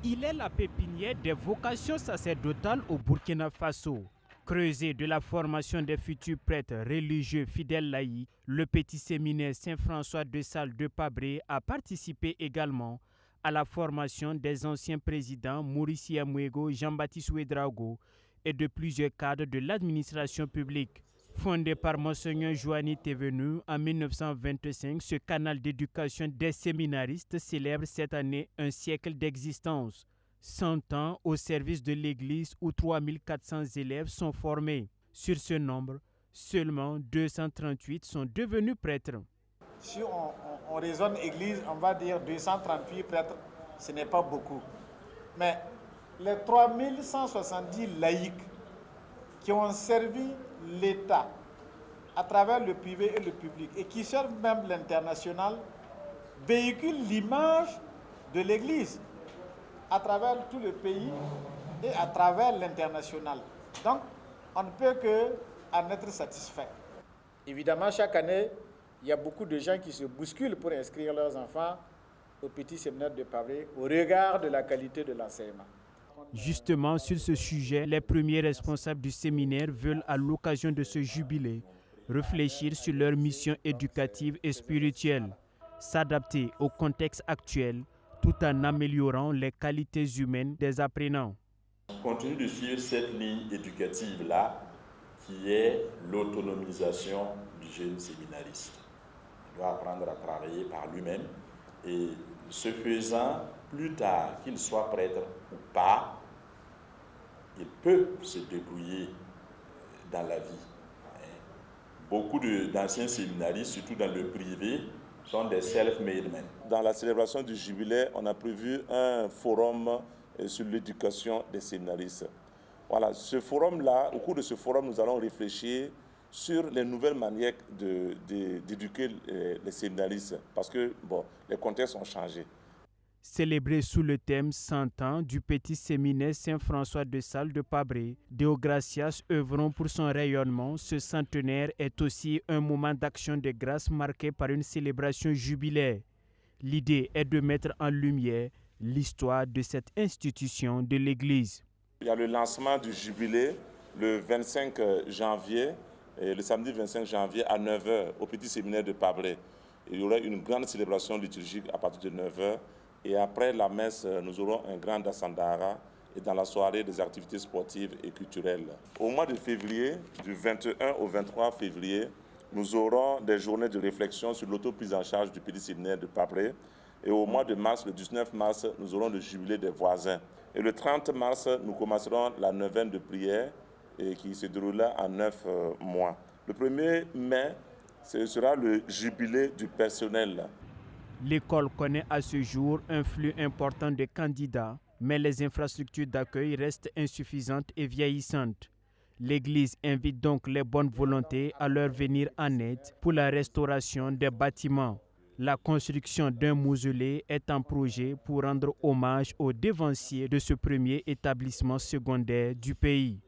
Il est la pépinière des vocations sacerdotales au Burkina Faso. Creuset de la formation des futurs prêtres religieux fidèles laïcs, le petit séminaire Saint-François de Sales de Pabré a participé également à la formation des anciens présidents Maurice Yamuego, Jean-Baptiste Ouedraogo et de plusieurs cadres de l'administration publique. Fondé par Monseigneur Joanny Thévenu en 1925, ce canal d'éducation des séminaristes célèbre cette année un siècle d'existence. 100 ans au service de l'Église où 3400 élèves sont formés. Sur ce nombre, seulement 238 sont devenus prêtres. Si on raisonne Église, on va dire 238 prêtres, ce n'est pas beaucoup. Mais les 3170 laïcs qui ont servi l'État à travers le privé et le public et qui servent même l'international véhiculent l'image de l'Église à travers tout le pays et à travers l'international. Donc, on ne peut qu'en être satisfait. Évidemment, chaque année, il y a beaucoup de gens qui se bousculent pour inscrire leurs enfants au petit séminaire de Pabré au regard de la qualité de l'enseignement. Justement, sur ce sujet, les premiers responsables du séminaire veulent, à l'occasion de ce jubilé, réfléchir sur leur mission éducative et spirituelle, s'adapter au contexte actuel, tout en améliorant les qualités humaines des apprenants. On continue de suivre cette ligne éducative-là, qui est l'autonomisation du jeune séminariste. Il doit apprendre à travailler par lui-même et ce faisant, plus tard, qu'il soit prêtre ou pas, il peut se débrouiller dans la vie. Beaucoup d'anciens séminaristes, surtout dans le privé, sont des self-made men. Dans la célébration du jubilé, on a prévu un forum sur l'éducation des séminaristes. Voilà, ce forum-là, au cours de ce forum, nous allons réfléchir sur les nouvelles manières d'éduquer les séminaristes, parce que les contextes ont changé. Célébré sous le thème 100 ans du petit séminaire Saint-François de Sales de Pabré, Deo Gracias œuvrant pour son rayonnement, ce centenaire est aussi un moment d'action de grâce marqué par une célébration jubilaire. L'idée est de mettre en lumière l'histoire de cette institution de l'Église. Il y a le lancement du jubilé le 25 janvier, et le samedi 25 janvier à 9h au petit séminaire de Pabré. Il y aura une grande célébration liturgique à partir de 9h. Et après la messe, nous aurons un grand Dassandara et dans la soirée des activités sportives et culturelles. Au mois de février, du 21 au 23 février, nous aurons des journées de réflexion sur l'autoprise en charge du petit séminaire de Pabré. Et au mois de mars, le 19 mars, nous aurons le jubilé des voisins. Et le 30 mars, nous commencerons la neuvaine de prière qui se déroulera en 9 mois. Le 1er mai, ce sera le jubilé du personnel. L'école connaît à ce jour un flux important de candidats, mais les infrastructures d'accueil restent insuffisantes et vieillissantes. L'Église invite donc les bonnes volontés à leur venir en aide pour la restauration des bâtiments. La construction d'un mausolée est en projet pour rendre hommage aux devanciers de ce premier établissement secondaire du pays.